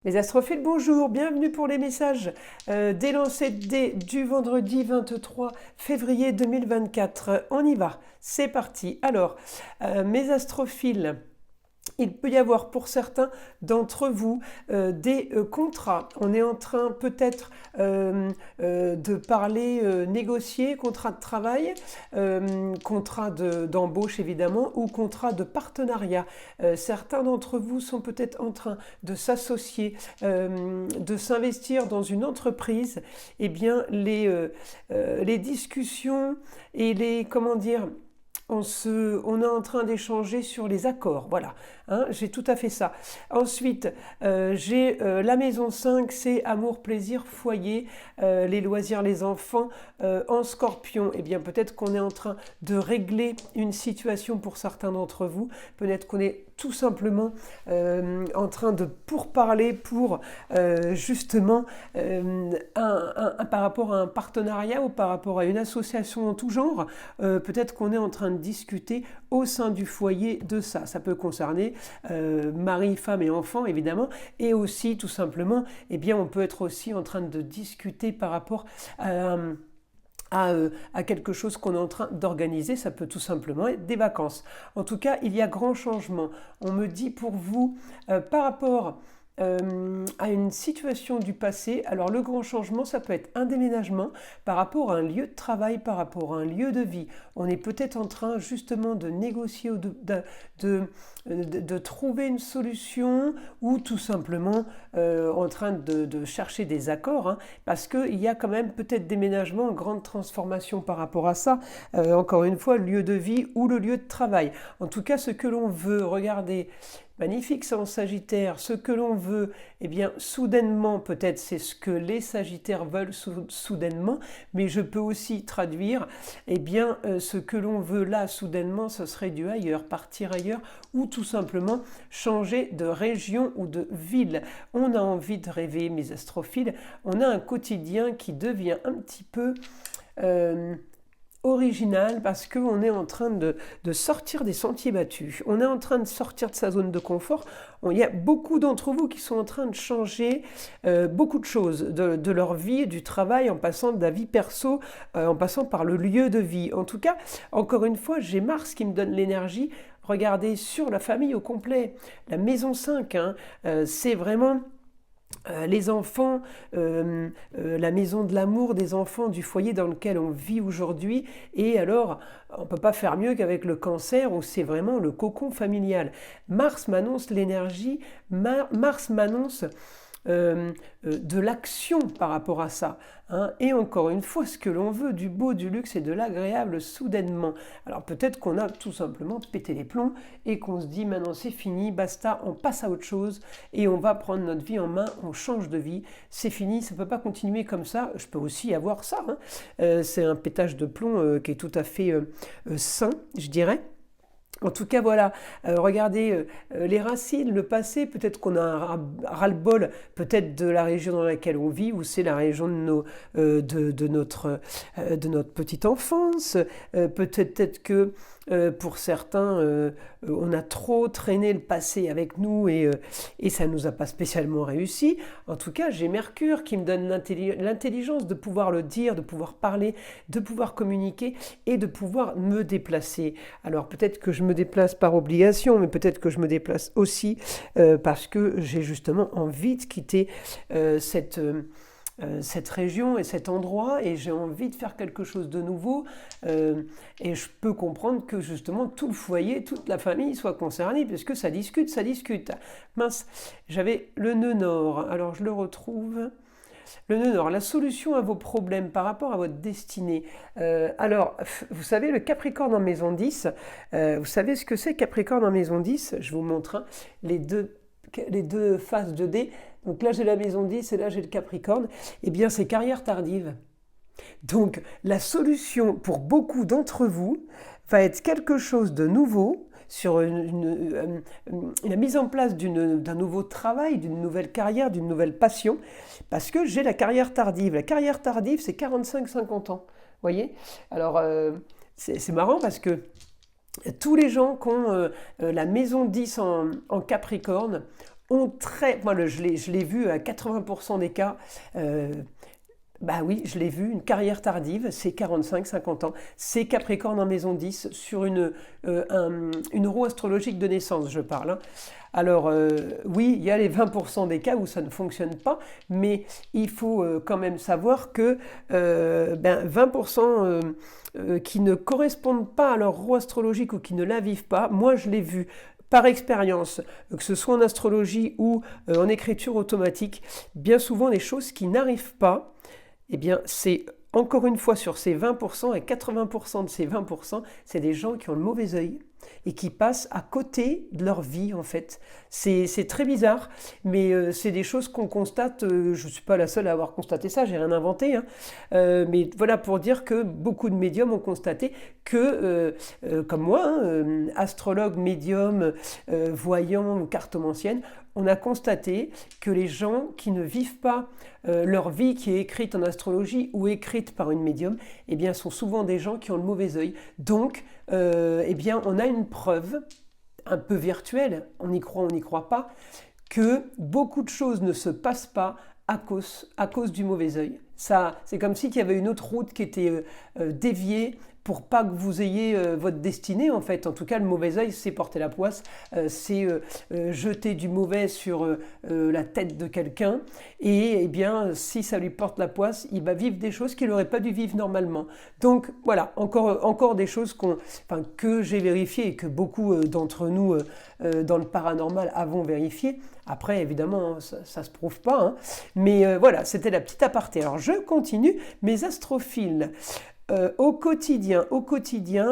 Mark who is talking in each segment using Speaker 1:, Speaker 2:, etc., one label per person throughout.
Speaker 1: Les astrophiles, bonjour, bienvenue pour les messages des lancers de dés du vendredi 23 février 2024. On y va, c'est parti. Alors, mes astrophiles, il peut y avoir pour certains d'entre vous des contrats. On est en train peut-être de parler, négocier, contrat de travail, contrat d'embauche évidemment, ou contrat de partenariat. Certains d'entre vous sont peut-être en train de s'associer, de s'investir dans une entreprise. Eh bien, les discussions et comment dire, on est en train d'échanger sur les accords, voilà, hein, j'ai tout à fait ça. Ensuite, j'ai la maison 5, c'est amour, plaisir, foyer, les loisirs, les enfants, en scorpion. Eh bien, peut-être qu'on est en train de régler une situation pour certains d'entre vous, peut-être qu'on est tout simplement en train de pourparler pour justement par rapport à un partenariat ou par rapport à une association en tout genre, peut-être qu'on est en train de discuter au sein du foyer de ça. Ça peut concerner mari, femme et enfants évidemment, et aussi tout simplement, eh bien, on peut être aussi en train de discuter par rapport à quelque chose qu'on est en train d'organiser. Ça peut tout simplement être des vacances. En tout cas, il y a grand changement. On me dit pour vous, par rapport à une situation du passé, alors le grand changement, ça peut être un déménagement par rapport à un lieu de travail, par rapport à un lieu de vie. On est peut-être en train justement de négocier ou de trouver une solution, ou tout simplement en train de chercher des accords, hein, parce qu'il y a quand même peut-être déménagement, grande transformation par rapport à ça. Encore une fois, le lieu de vie ou le lieu de travail. En tout cas, ce que l'on veut, regardez, magnifique ça en Sagittaire, ce que l'on veut, eh bien soudainement, peut-être c'est ce que les Sagittaires veulent soudainement, mais je peux aussi traduire, eh bien ce que l'on veut là soudainement, ce serait du ailleurs, partir ailleurs, ou tout simplement changer de région ou de ville. On a envie de rêver, mes astrophiles, on a un quotidien qui devient un petit peu original, parce qu'on est en train de sortir des sentiers battus, on est en train de sortir de sa zone de confort. Il y a beaucoup d'entre vous qui sont en train de changer beaucoup de choses de leur vie, du travail, en passant de la vie perso, en passant par le lieu de vie. En tout cas, encore une fois, j'ai Mars qui me donne l'énergie. Regardez sur la famille au complet, la maison 5, hein, c'est vraiment les enfants, la maison de l'amour des enfants, du foyer dans lequel on vit aujourd'hui. Et alors, on ne peut pas faire mieux qu'avec le Cancer, où c'est vraiment le cocon familial. Mars m'annonce l'énergie, Mars m'annonce de l'action par rapport à ça, hein. Et encore une fois, ce que l'on veut, du beau, du luxe et de l'agréable soudainement. Alors peut-être qu'on a tout simplement pété les plombs et qu'on se dit maintenant c'est fini, basta, on passe à autre chose et on va prendre notre vie en main, on change de vie, c'est fini, ça ne peut pas continuer comme ça. Je peux aussi avoir ça, hein. C'est un pétage de plomb qui est tout à fait sain, je dirais. En tout cas, voilà, regardez les racines, le passé, peut-être qu'on a un ras-le-bol, peut-être de la région dans laquelle on vit, ou c'est la région de notre petite enfance. Peut-être que pour certains, on a trop traîné le passé avec nous et ça ne nous a pas spécialement réussi. En tout cas, j'ai Mercure qui me donne l'intelligence de pouvoir le dire, de pouvoir parler, de pouvoir communiquer et de pouvoir me déplacer. Alors peut-être que je me déplace par obligation, mais peut-être que je me déplace aussi parce que j'ai justement envie de quitter cette région et cet endroit, et j'ai envie de faire quelque chose de nouveau, et je peux comprendre que justement tout le foyer, toute la famille soit concernée, puisque ça discute. Mince, j'avais le nœud nord, alors je le retrouve. Le nœud nord, la solution à vos problèmes par rapport à votre destinée. Alors, vous savez, le Capricorne en maison 10, vous savez ce que c'est Capricorne en maison 10? Je vous montre, hein, les deux faces de dés. Donc là, j'ai la maison 10 et là, j'ai le Capricorne. Eh bien, c'est carrière tardive. Donc, la solution pour beaucoup d'entre vous va être quelque chose de nouveau, sur la mise en place d'un nouveau travail, d'une nouvelle carrière, d'une nouvelle passion, parce que j'ai la carrière tardive. La carrière tardive, c'est 45-50 ans. Vous voyez? Alors, c'est marrant parce que tous les gens qui ont la maison 10 en Capricorne moi je l'ai vu à 80% des cas, euh, bah oui, je l'ai vu, une carrière tardive, c'est 45-50 ans, c'est Capricorne en maison 10 sur une roue astrologique de naissance, je parle, hein. Alors oui, il y a les 20% des cas où ça ne fonctionne pas, mais il faut quand même savoir que 20% qui ne correspondent pas à leur roue astrologique ou qui ne la vivent pas, moi je l'ai vu par expérience, que ce soit en astrologie ou en écriture automatique, bien souvent les choses qui n'arrivent pas, eh bien, c'est encore une fois sur ces 20% et 80% de ces 20%, c'est des gens qui ont le mauvais œil et qui passent à côté de leur vie en fait. C'est très bizarre, mais c'est des choses qu'on constate. Je ne suis pas la seule à avoir constaté ça, j'ai rien inventé, hein. Mais voilà pour dire que beaucoup de médiums ont constaté que, comme moi, hein, astrologue, médium, voyant ou cartomancienne, on a constaté que les gens qui ne vivent pas leur vie qui est écrite en astrologie ou écrite par une médium, eh bien, sont souvent des gens qui ont le mauvais œil. Donc, eh bien, on a une preuve un peu virtuelle, on y croit, on n'y croit pas, que beaucoup de choses ne se passent pas à cause du mauvais œil. Ça, c'est comme si il y avait une autre route qui était déviée pour pas que vous ayez votre destinée en fait. En tout cas, le mauvais œil, c'est porter la poisse, c'est jeter du mauvais sur la tête de quelqu'un. Et eh bien, si ça lui porte la poisse, il va vivre des choses qu'il n'aurait pas dû vivre normalement. Donc voilà, encore des choses que j'ai vérifiées et que beaucoup d'entre nous dans le paranormal avons vérifiées. Après, évidemment, ça se prouve pas, hein. Mais voilà, c'était la petite aparté. Alors, je continue. Mes astrophiles. Au quotidien,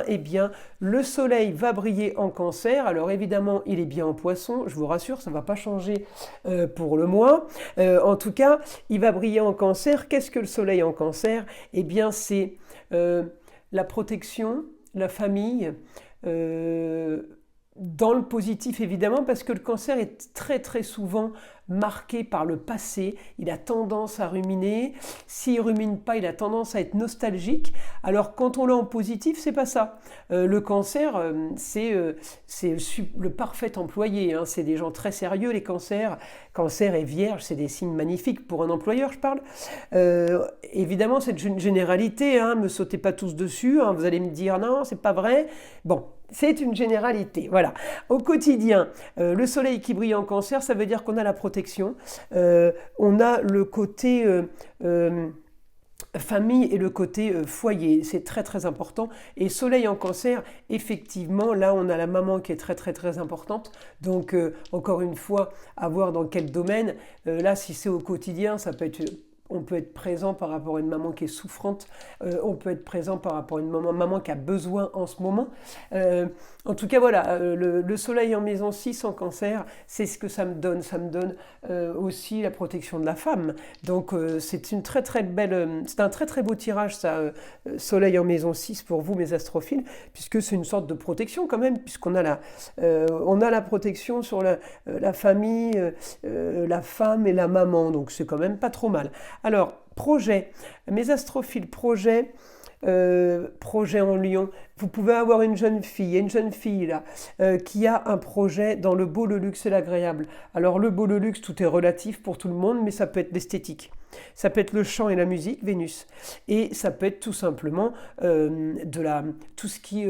Speaker 1: eh bien, le soleil va briller en cancer. Alors évidemment, il est bien en poisson, je vous rassure, ça ne va pas changer pour le mois. En tout cas, il va briller en cancer. Qu'est-ce que le soleil en cancer? Eh bien, c'est la protection, la famille, dans le positif évidemment, parce que le cancer est très très souvent marqué par le passé, il a tendance à ruminer, s'il rumine pas, il a tendance à être nostalgique, alors quand on l'a en positif, c'est pas ça. Le cancer, c'est le parfait employé, hein. C'est des gens très sérieux les cancers, cancer et vierge, c'est des signes magnifiques pour un employeur, je parle. Évidemment, c'est une généralité, hein, me sautez pas tous dessus, hein, vous allez me dire non, c'est pas vrai, bon. C'est une généralité, voilà. Au quotidien, le soleil qui brille en cancer, ça veut dire qu'on a la protection, on a le côté famille et le côté foyer, c'est très très important. Et soleil en cancer, effectivement, là on a la maman qui est très très très importante. Donc encore une fois, à voir dans quel domaine. Là, si c'est au quotidien, ça peut être... On peut être présent par rapport à une maman qui est souffrante, on peut être présent par rapport à une maman qui a besoin en ce moment. En tout cas, voilà, le soleil en maison 6 en cancer, c'est ce que ça me donne. Ça me donne aussi la protection de la femme. Donc, c'est une très très belle, c'est un très très beau tirage, ça, soleil en maison 6 pour vous, mes astrophiles, puisque c'est une sorte de protection quand même, puisqu'on a on a la protection sur la famille, la femme et la maman. Donc, c'est quand même pas trop mal. Alors, projet, mes astrophiles, projet en Lyon. Vous pouvez avoir une jeune fille là, qui a un projet dans le beau, le luxe et l'agréable. Alors le beau, le luxe, tout est relatif pour tout le monde, mais ça peut être l'esthétique. Ça peut être le chant et la musique, Vénus. Et ça peut être tout simplement tout ce qui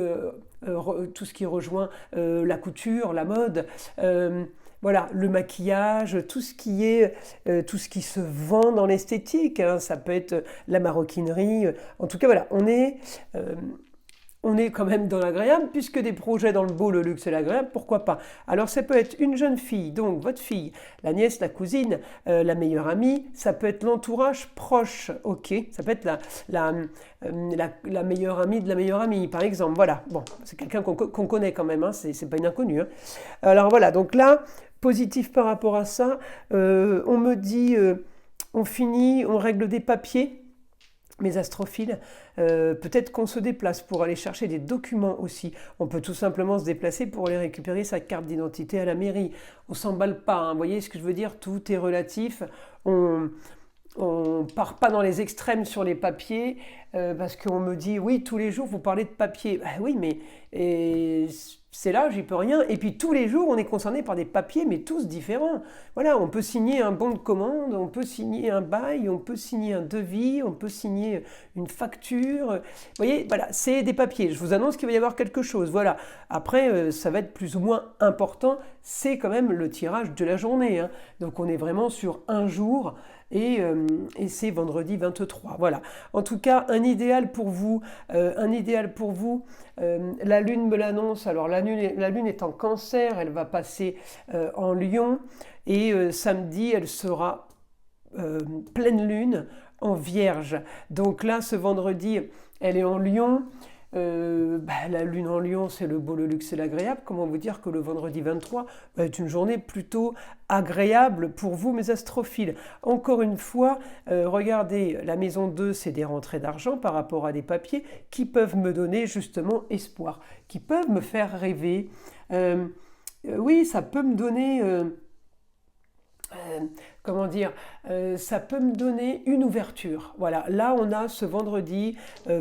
Speaker 1: rejoint la couture, la mode. Voilà, le maquillage, tout ce qui se vend dans l'esthétique, hein, ça peut être la maroquinerie. En tout cas, voilà, on est quand même dans l'agréable, puisque des projets dans le beau, le luxe et l'agréable, pourquoi pas? Alors ça peut être une jeune fille, donc votre fille, la nièce, la cousine, la meilleure amie, ça peut être l'entourage proche, ok, ça peut être la meilleure amie de la meilleure amie, par exemple, voilà, bon, c'est quelqu'un qu'on connaît quand même, hein, c'est pas une inconnue, hein. Alors voilà, donc là, positif par rapport à ça, on me dit, on finit, on règle des papiers, mes astrophiles, peut-être qu'on se déplace pour aller chercher des documents aussi. On peut tout simplement se déplacer pour aller récupérer sa carte d'identité à la mairie. On s'emballe pas, hein, vous voyez ce que je veux dire? Tout est relatif. on part pas dans les extrêmes sur les papiers, parce qu'on me dit, oui, tous les jours, vous parlez de papier. Ben oui, mais c'est là, j'y peux rien. Et puis tous les jours, on est concerné par des papiers, mais tous différents. Voilà, on peut signer un bon de commande, on peut signer un bail, on peut signer un devis, on peut signer une facture. Vous voyez, voilà, c'est des papiers. Je vous annonce qu'il va y avoir quelque chose. Voilà. Après, ça va être plus ou moins important. C'est quand même le tirage de la journée, hein. Donc on est vraiment sur un jour. Et c'est vendredi 23. Voilà. En tout cas, un idéal pour vous. La Lune me l'annonce. Alors la Lune est en Cancer, elle va passer en Lion. Et samedi, elle sera pleine Lune en Vierge. Donc là, ce vendredi, elle est en Lion. La lune en Lion, c'est le beau, le luxe et l'agréable. Comment vous dire que le vendredi 23 va être une journée plutôt agréable pour vous, mes astrophiles. Encore une fois, regardez, la maison 2, c'est des rentrées d'argent par rapport à des papiers qui peuvent me donner justement espoir, qui peuvent me faire rêver. Oui, ça peut me donner... comment dire, ça peut me donner une ouverture. Voilà, là on a ce vendredi,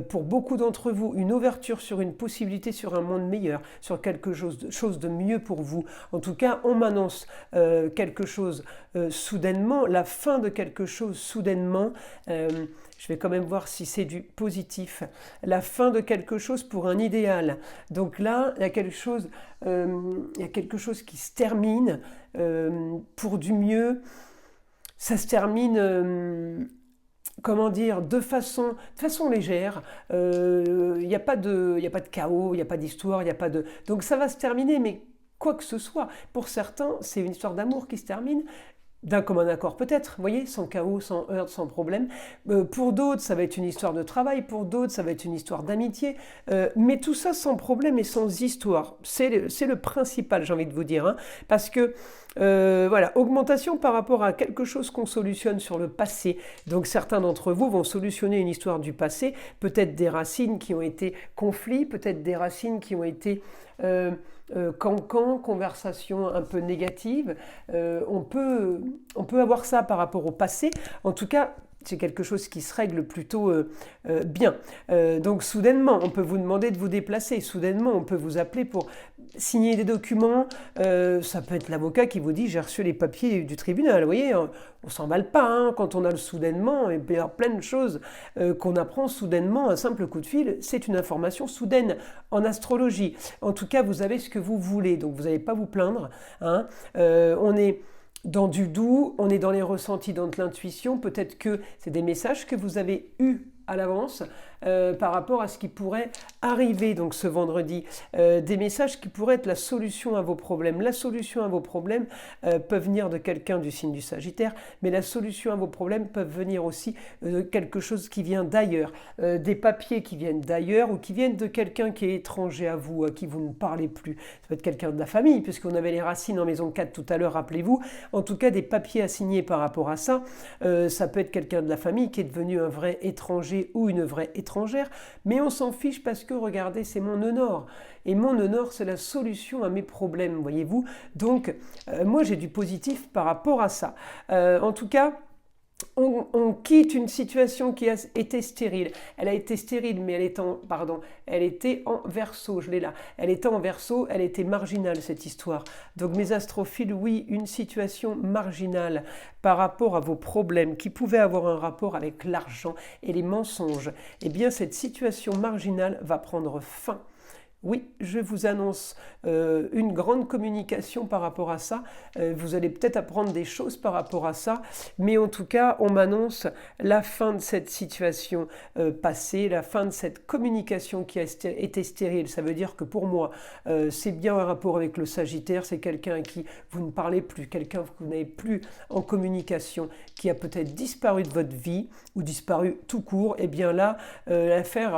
Speaker 1: pour beaucoup d'entre vous, une ouverture sur une possibilité, sur un monde meilleur, sur quelque chose de mieux pour vous. En tout cas, on m'annonce quelque chose soudainement, la fin de quelque chose soudainement. Je vais quand même voir si c'est du positif. La fin de quelque chose pour un idéal. Donc là, il y a quelque chose qui se termine pour du mieux. Ça se termine, comment dire, de façon légère. Il n'y a pas de chaos, il n'y a pas d'histoire, il n'y a pas de... Donc ça va se terminer, mais quoi que ce soit. Pour certains, c'est une histoire d'amour qui se termine. D'un commun accord peut-être, vous voyez, sans chaos, sans heurts, sans problème. Pour d'autres, ça va être une histoire de travail, pour d'autres, ça va être une histoire d'amitié, mais tout ça sans problème et sans histoire. C'est le principal, j'ai envie de vous dire, hein, parce que, voilà, augmentation par rapport à quelque chose qu'on solutionne sur le passé. Donc certains d'entre vous vont solutionner une histoire du passé, peut-être des racines qui ont été conflits, peut-être des racines qui ont été... cancan, conversation un peu négative, on peut avoir ça par rapport au passé. En tout cas, c'est quelque chose qui se règle plutôt bien. Donc soudainement, on peut vous demander de vous déplacer. Soudainement, on peut vous appeler pour signer des documents. Ça peut être l'avocat qui vous dit « j'ai reçu les papiers du tribunal ». Vous voyez, on ne s'emballe pas, hein, quand on a le soudainement. Et il y a plein de choses qu'on apprend soudainement. Un simple coup de fil, c'est une information soudaine en astrologie. En tout cas, vous avez ce que vous voulez. Donc vous n'allez pas vous plaindre, hein. On est... dans du doux, on est dans les ressentis, dans de l'intuition. Peut-être que c'est des messages que vous avez eus à l'avance par rapport à ce qui pourrait arriver donc ce vendredi. Des messages qui pourraient être la solution à vos problèmes. La solution à vos problèmes peut venir de quelqu'un du signe du Sagittaire, mais la solution à vos problèmes peut venir aussi de quelque chose qui vient d'ailleurs. Des papiers qui viennent d'ailleurs ou qui viennent de quelqu'un qui est étranger à vous, à qui vous ne parlez plus. Ça peut être quelqu'un de la famille, puisqu'on avait les racines en maison 4 tout à l'heure, rappelez-vous. En tout cas, des papiers à signer par rapport à ça. Ça peut être quelqu'un de la famille qui est devenu un vrai étranger ou une vraie étrangère, mais on s'en fiche parce que regardez, c'est mon nœud nord. Et mon nœud nord, c'est la solution à mes problèmes, voyez-vous. Donc, moi, j'ai du positif par rapport à ça. En tout cas, on quitte une situation qui a été stérile. Elle a été stérile, mais elle était en Verseau, je l'ai là. Elle était en Verseau, elle était marginale, cette histoire. Donc mes astrophiles, oui, une situation marginale par rapport à vos problèmes qui pouvaient avoir un rapport avec l'argent et les mensonges. Eh bien, cette situation marginale va prendre fin. Oui, je vous annonce une grande communication par rapport à ça. Vous allez peut-être apprendre des choses par rapport à ça. Mais en tout cas, on m'annonce la fin de cette situation passée, la fin de cette communication qui a été stérile. Ça veut dire que pour moi, c'est bien un rapport avec le Sagittaire. C'est quelqu'un à qui vous ne parlez plus, quelqu'un que vous n'avez plus en communication, qui a peut-être disparu de votre vie ou disparu tout court. Et bien là,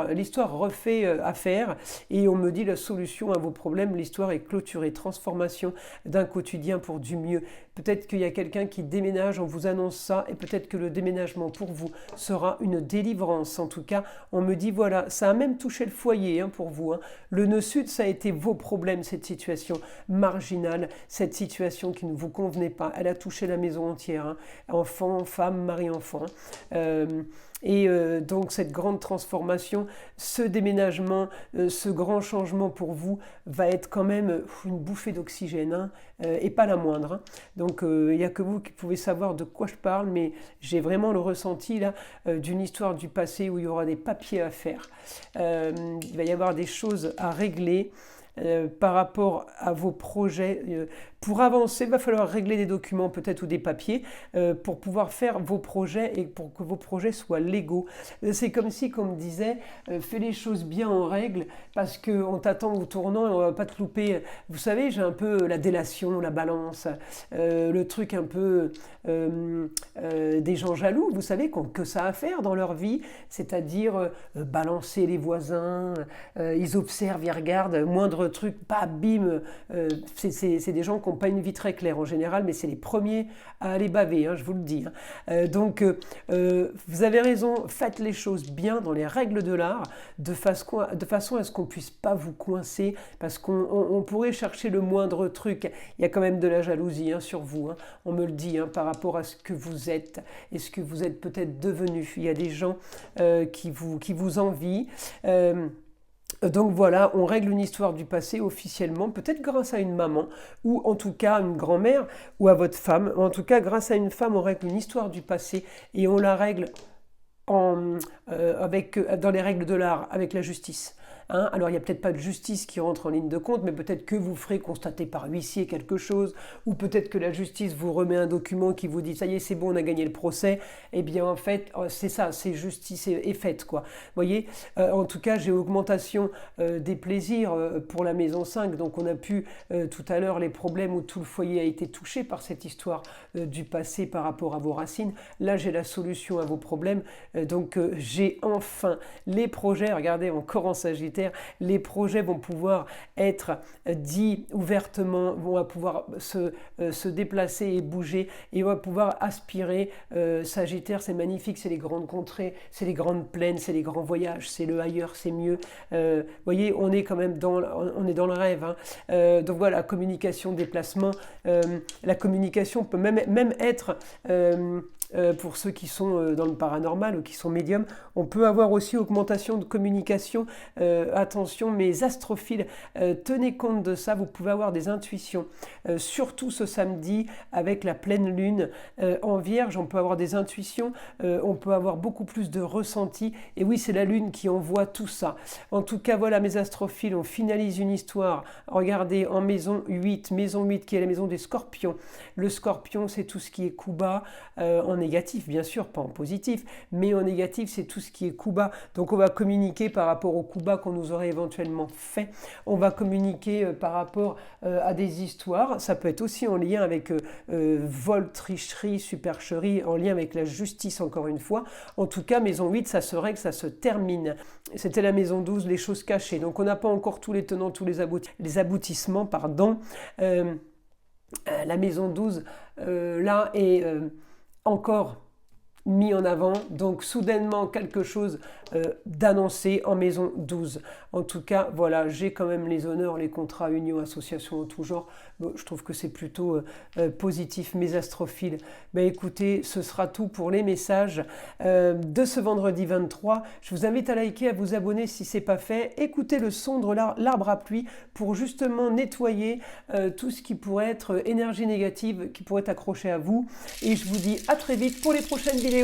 Speaker 1: l'histoire refait affaire et on me dit la solution à vos problèmes, l'histoire est clôturée, transformation d'un quotidien pour du mieux. peut-être qu'il y a quelqu'un qui déménage, on vous annonce ça, et peut-être que le déménagement pour vous sera une délivrance. En tout cas, on me dit, voilà, ça a même touché le foyer pour vous. Le nœud sud, ça a été vos problèmes, cette situation marginale, cette situation qui ne vous convenait pas. Elle a touché la maison entière, enfant, femme, mari, enfant. Donc cette grande transformation, ce déménagement, ce grand changement pour vous va être quand même une bouffée d'oxygène, et pas la moindre. Donc il n'y a que vous qui pouvez savoir de quoi je parle, mais j'ai vraiment le ressenti là d'une histoire du passé où il y aura des papiers à faire. Il va y avoir des choses à régler. Par rapport à vos projets. Pour avancer, il va falloir régler des documents peut-être ou des papiers pour pouvoir faire vos projets et pour que vos projets soient légaux. C'est comme si, comme me disait, fais les choses bien en règle parce qu'on t'attend au tournant et on ne va pas te louper. Vous savez, j'ai un peu la délation, la balance, le truc un peu des gens jaloux, vous savez, qui n'ont que ça à faire dans leur vie, c'est-à-dire balancer les voisins, ils observent, ils regardent, moindre truc, pas bim, c'est des gens qui n'ont pas une vie très claire en général, mais c'est les premiers à aller baver, je vous le dis. Donc, vous avez raison, faites les choses bien dans les règles de l'art, de façon à ce qu'on ne puisse pas vous coincer, parce qu'on pourrait chercher le moindre truc. Il y a quand même de la jalousie sur vous, on me le dit, par rapport à ce que vous êtes et ce que vous êtes peut-être devenu. Il y a des gens qui vous envient. Donc voilà, on règle une histoire du passé officiellement, peut-être grâce à une maman, ou en tout cas une grand-mère, ou à votre femme. En tout cas, grâce à une femme, on règle une histoire du passé et on la règle dans les règles de l'art, avec la justice. Alors il n'y a peut-être pas de justice qui rentre en ligne de compte, mais peut-être que vous ferez constater par huissier quelque chose, ou peut-être que la justice vous remet un document qui vous dit ça y est, c'est bon, on a gagné le procès. Eh bien en fait, c'est ça, c'est justice est faite, quoi. Vous voyez, en tout cas, j'ai augmentation des plaisirs pour la maison 5, donc on a pu tout à l'heure les problèmes où tout le foyer a été touché par cette histoire du passé par rapport à vos racines. Là, j'ai la solution à vos problèmes, donc j'ai enfin les projets, regardez, encore en Sagittaire, les projets vont pouvoir être dits ouvertement, vont pouvoir se déplacer et bouger, et on va pouvoir aspirer. Sagittaire, c'est magnifique, c'est les grandes contrées, c'est les grandes plaines, c'est les grands voyages, c'est le ailleurs, c'est mieux. Vous voyez, on est quand même dans le rêve. Donc voilà, communication, déplacement. La communication peut même être... pour ceux qui sont dans le paranormal ou qui sont médiums, on peut avoir aussi augmentation de communication. Attention, mes astrophiles, tenez compte de ça, vous pouvez avoir des intuitions. Surtout ce samedi, avec la pleine lune en Vierge, on peut avoir des intuitions, on peut avoir beaucoup plus de ressenti. Et oui, c'est la lune qui envoie tout ça. En tout cas, voilà mes astrophiles, on finalise une histoire. Regardez, en maison 8 qui est la maison des scorpions. Le scorpion, c'est tout ce qui est coup bas, en négatif, bien sûr, pas en positif, mais en négatif, c'est tout ce qui est coup bas. Donc, on va communiquer par rapport au coup bas qu'on nous aurait éventuellement fait. On va communiquer par rapport à des histoires. Ça peut être aussi en lien avec vol, tricherie, supercherie, en lien avec la justice, encore une fois. En tout cas, maison 8, ça se règle, ça se termine. C'était la maison 12, les choses cachées. Donc, on n'a pas encore tous les tenants, tous les aboutissements, pardon. La maison 12, là, est... encore mis en avant, donc soudainement quelque chose d'annoncé en maison 12. En tout cas, voilà, j'ai quand même les honneurs, les contrats, unions, associations en tout genre. Bon, je trouve que c'est plutôt positif, mes astrophiles. Écoutez, ce sera tout pour les messages de ce vendredi 23. Je vous invite à liker, à vous abonner si ce n'est pas fait. Écoutez le son de l'arbre à pluie pour justement nettoyer tout ce qui pourrait être énergie négative, qui pourrait être accroché à vous. Et je vous dis à très vite pour les prochaines vidéos.